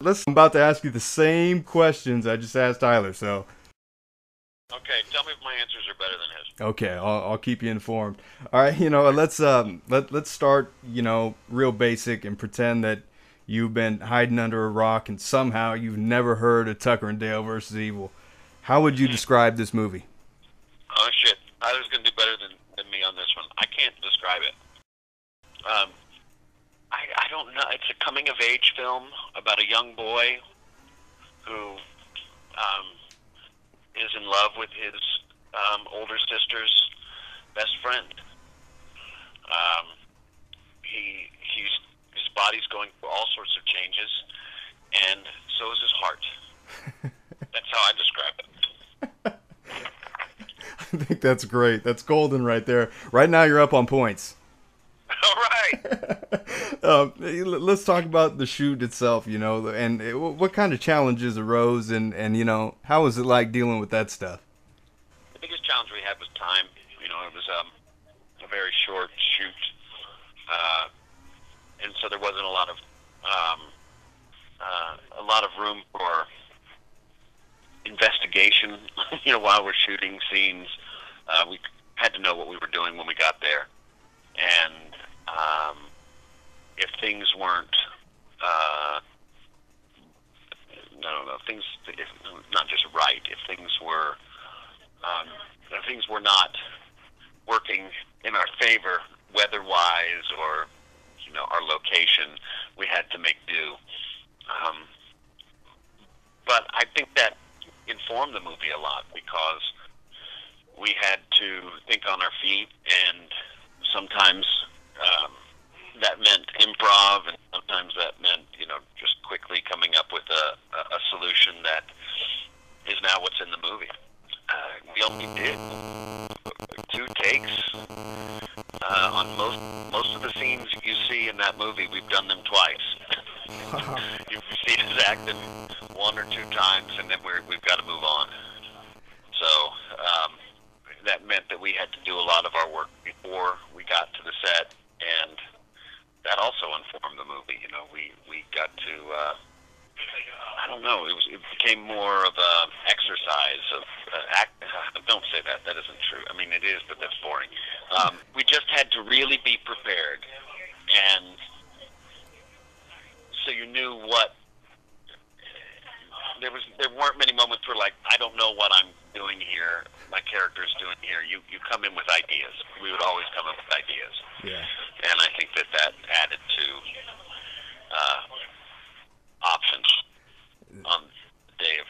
I'm about to ask you the same questions I just asked Tyler, so. Okay, tell me if my answers are better than his. Okay, I'll keep you informed. All right, let's start, real basic and pretend that you've been hiding under a rock and somehow you've never heard of Tucker and Dale versus Evil. How would you describe this movie? Oh shit, Tyler's gonna do better than me on this one. I can't describe it. Um, I don't know. It's a coming of age film about a young boy who is in love with his older sister's best friend. His body's going through all sorts of changes, and so is his heart. That's how I describe it. I think that's great. That's golden right there. Right now you're up on points. All right. Let's talk about the shoot itself, and what kind of challenges arose, and how was it like dealing with that stuff? The biggest challenge we had was time. It was a very short shoot, and so there wasn't a lot of room for investigation. While we're shooting scenes, we had to know what we were doing when we got there, and if things weren't, not just right. If things were not working in our favor, weather-wise or our location, we had to make do. But I think that informed the movie a lot because we had to think on our feet, and sometimes that meant improv, and sometimes that meant just quickly coming up with a solution that is now what's in the movie. We only did 2 takes on most of the scenes you see in that movie. We've done them twice. You've seen us acting 1 or 2 times, and then we've got to move on. So that meant that we had to do a lot of our work before we got to the set, and that also informed the movie. We got to I don't know. It became more of a exercise of act. Don't say that. That isn't true. I mean, it is, but that's boring. We just had to really be prepared, and so you knew what. There weren't many moments where I don't know what I'm doing here. My character's doing here. You come in with ideas. We would always come in with ideas. Yeah. And I think that added to options on the day of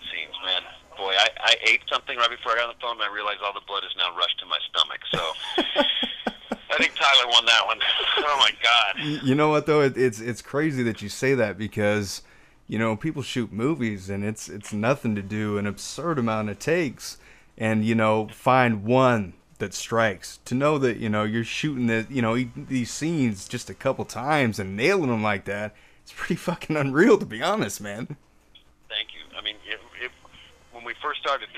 scenes. Man, boy, I ate something right before I got on the phone, and I realized all the blood is now rushed to my stomach. So I think Tyler won that one. Oh my God. You know what though? It's crazy that you say that because people shoot movies and it's nothing to do an absurd amount of takes and find one that strikes. To know that you're shooting these scenes just a couple times and nailing them like that, it's pretty fucking unreal, to be honest, man. Thank you. I mean, when we first started,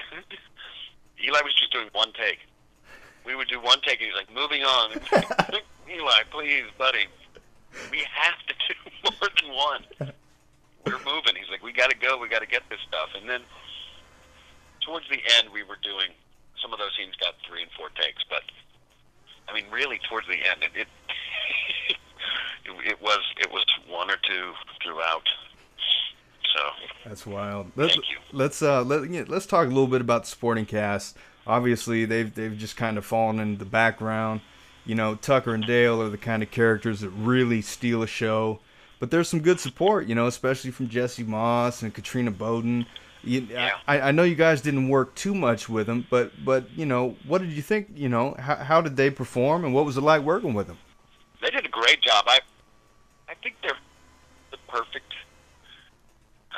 Eli was just doing 1 take. We would do 1 take, and he's like, moving on. Eli, please, buddy, we have to do more than 1. We're moving. He's like, we got to go. We got to get this stuff. And then towards the end, we were doing some of those scenes got 3 and 4 takes, but I mean, really, towards the end, it was 1 or 2 throughout. So that's wild. Thank you. Let's talk a little bit about the supporting cast. Obviously, they've just kind of fallen into the background. Tucker and Dale are the kind of characters that really steal a show. But there's some good support, especially from Jesse Moss and Katrina Bowden. Yeah. I know you guys didn't work too much with them, but what did you think? How did they perform, and what was it like working with them? They did a great job. I think they're the perfect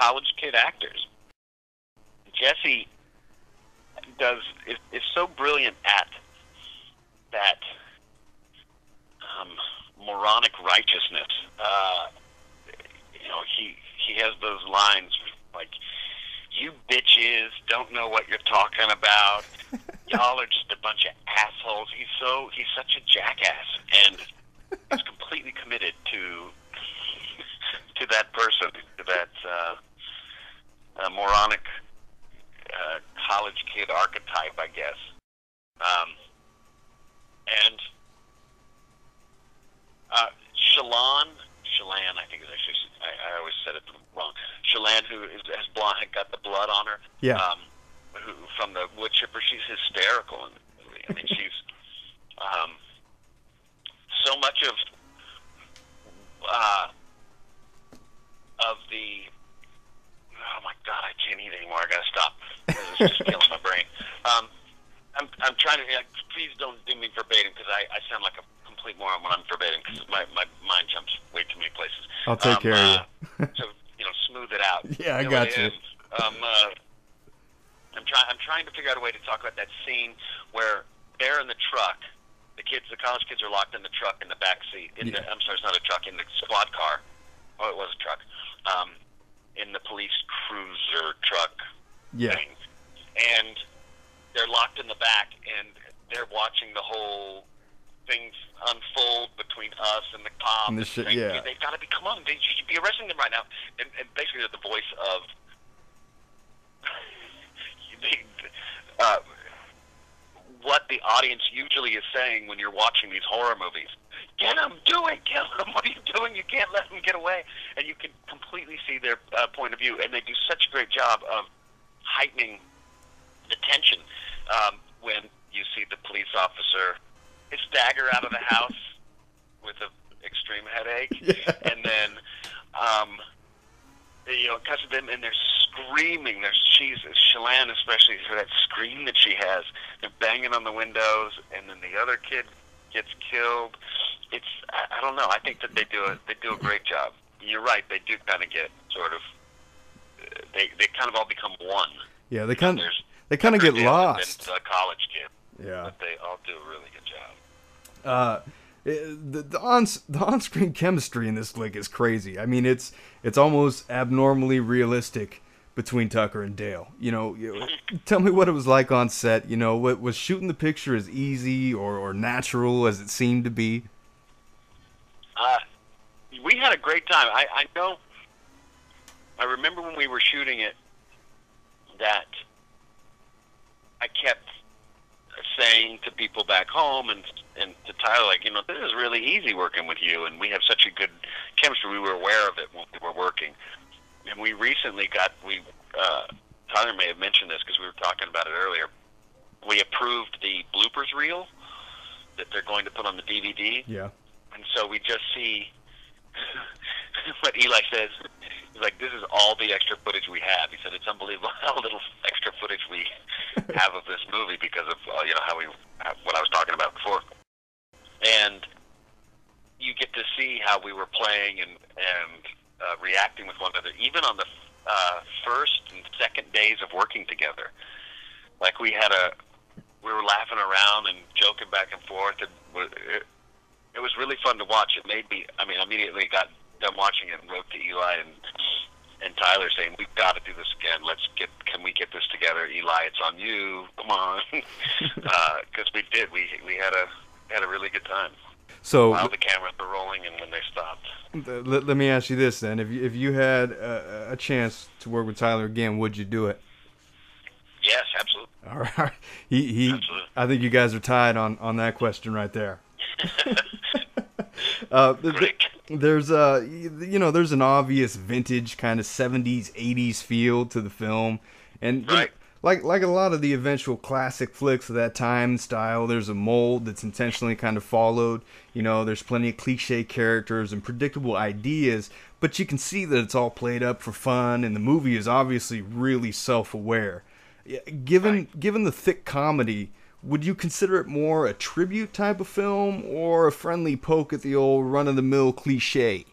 college kid actors. Jesse is so brilliant at that moronic righteousness. He has those lines like, "You bitches don't know what you're talking about. Y'all are just a bunch of assholes." He's such a jackass, and he's completely committed to that person, to type, I guess. And Shallan, I think is actually, I always said it wrong. Shallan, who has blonde, got the blood on her. Yeah. Who from the wood chipper, she's hysterical in the movie. I mean, she's so much of the. Oh my God, I can't eat anymore. I gotta stop. It's just killing my brain. I'm trying to. Please don't do me verbatim because I sound like a complete moron when I'm verbatim because my mind jumps way too many places. I'll take care of you. So smooth it out. Yeah, I got you. I'm trying to figure out a way to talk about that scene where they're in the truck. The college kids are locked in the truck in the back seat. I'm sorry, it's not a truck. In the squad car. Oh, it was a truck. In the police cruiser truck thing. And they're locked in the back, and they're watching the whole thing unfold between us and the cop. And They've got to be, come on, you should be arresting them right now. And basically they're the voice of what the audience usually is saying when you're watching these horror movies. Get him, kill him, what are you doing? You can't let him get away. And you can completely see their point of view, and they do such a great job of heightening the tension when you see the police officer stagger out of the house with an extreme headache, and then it cuts to them, and they're screaming. Shallan, especially for that scream that she has. They're banging on the windows, and then the other kid gets killed. I don't know. I think that they do a great job. You're right. They do kind of get sort of. They kind of all become one. Yeah, they kind of get lost. A college kid. Yeah, but they all do a really good job. The on-screen chemistry in this flick is crazy. I mean, it's almost abnormally realistic between Tucker and Dale. Tell me what it was like on set. Was shooting the picture as easy or natural as it seemed to be? We had a great time. I know. I remember when we were shooting it that I kept saying to people back home and to Tyler, this is really easy working with you, and we have such a good chemistry. We were aware of it when we were working. And we recently Tyler may have mentioned this because we were talking about it earlier. We approved the bloopers reel that they're going to put on the DVD. Yeah. And so we just see what Eli says. He's like, this is all the extra footage we have. He said, it's unbelievable how little extra footage we have of this movie because of, what I was talking about before. And you get to see how we were playing and reacting with one another, even on the first and second days of working together. Like we were laughing around and joking back and forth. And it was really fun to watch. It made me, I immediately got done watching it and wrote to Eli and Tyler saying, we've got to do this again. Can we get this together? Eli, it's on you. Come on. Because we did. We had a really good time. So while the cameras were rolling and when they stopped. Let me ask you this then: if you had a chance to work with Tyler again, would you do it? Yes, absolutely. All right. Absolutely. I think you guys are tied on that question right there. There's an obvious vintage kind of 70s 80s feel to the film, and right. Like a lot of the eventual classic flicks of that time style, there's a mold that's intentionally kind of followed. There's plenty of cliche characters and predictable ideas, but you can see that it's all played up for fun, and the movie is obviously really self-aware. Given the thick comedy, would you consider it more a tribute type of film or a friendly poke at the old run-of-the-mill cliche?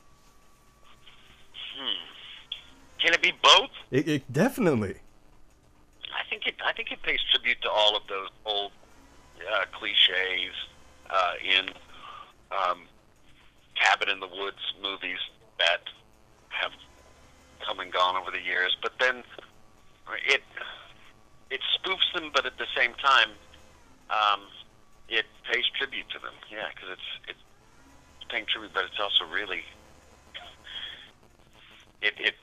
Can it be both? It definitely. I think it pays tribute to all of those old cliches in Cabin in the Woods movies that have come and gone over the years. But then it spoofs them, but at the same time, it pays tribute to them. Yeah, because it's paying tribute, but it's also really it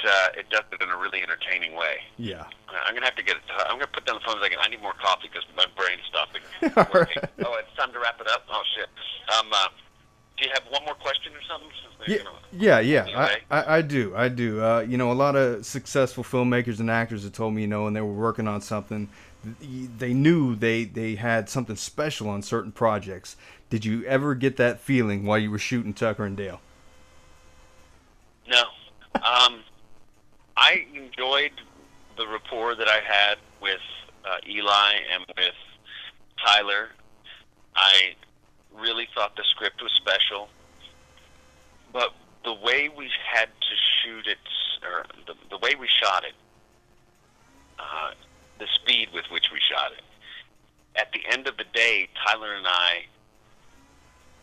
does it in a really entertaining way. Yeah. I'm gonna have to get. I'm gonna put down the phone a second. I need more coffee because my brain's stopping All working. right. Oh, it's time to wrap it up. Oh shit. Do you have one more question or something? Yeah. I do. You know, a lot of successful filmmakers and actors have told me, you know, when they were working on something, they knew they had something special on certain projects. Did you ever get that feeling while you were shooting Tucker and Dale? No. I enjoyed the rapport that I had with Eli and with Tyler. I really thought the script was special, but the way we had to shoot it, or the way we shot it, the speed with which we shot it, at the end of the day, Tyler and I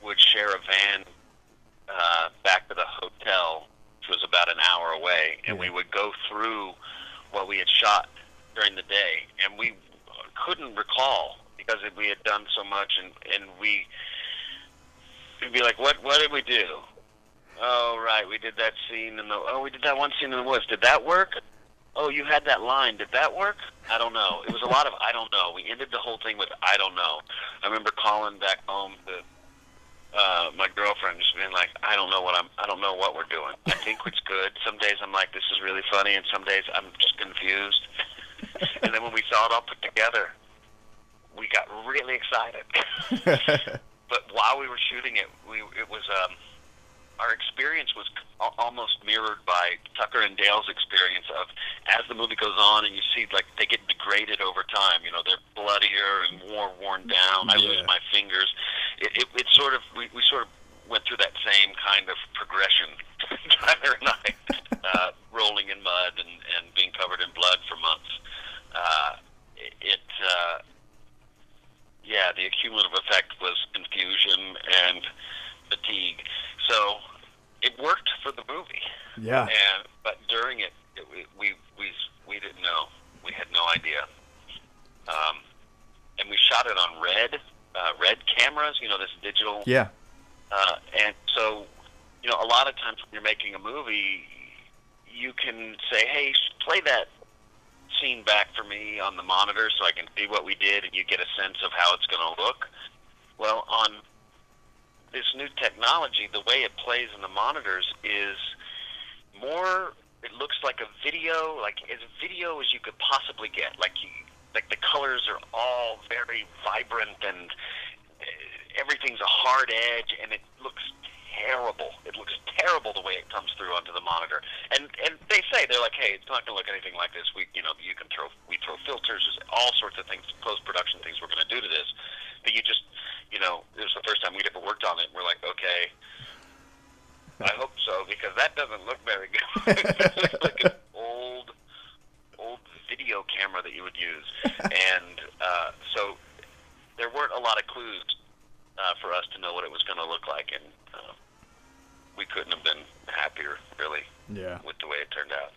would share a van back to the hotel, which was about an hour away, and we would go through what we had shot during the day, and we couldn't recall because we had done so much, and we'd be like, what did we do? Oh, right, we did that scene we did that one scene in the woods. Did that work? Oh, you had that line. Did that work? I don't know. It was a lot of I don't know. We ended the whole thing with I don't know. I remember calling back home to my girlfriend, just being like, I don't know what we're doing. I think it's good. Some days I'm like, this is really funny, and some days I'm just confused. And then when we saw it all put together, we got really excited. But while we were shooting it, it was our experience was almost mirrored by Tucker and Dale's experience of, as the movie goes on and you see, like, they get degraded over time. You know, they're bloodier and more worn down. I lose my fingers. It sort of, we sort of went through that same kind of progression, Tyler and I, rolling in mud and being covered in blood for months. The accumulative effect was confusion and fatigue. So it worked for the movie. Yeah. But during it, we didn't know. We had no idea. And we shot it on red cameras. You know, this digital. Yeah. And so, you know, a lot of times when you're making a movie, you can say, "Hey, play that scene back for me on the monitor so I can see what we did," and you get a sense of how it's going to look. Well, on this new technology, the way it plays in the monitors is more, it looks like a video, like as video as you could possibly get. Like the colors are all very vibrant and everything's a hard edge, and it looks terrible. It looks terrible the way it comes through onto the monitor. And they say, they're like, hey, it's not going to look anything like this. We throw filters, all sorts of things, post-production things we're going to do to this. But you just, you know, it was the first time we'd ever worked on it. And we're like, okay, I hope so, because that doesn't look very good. It looks like an old video camera that you would use. And so there weren't a lot of clues for us to know what it was going to look like, and we couldn't have been happier, really, with the way it turned out.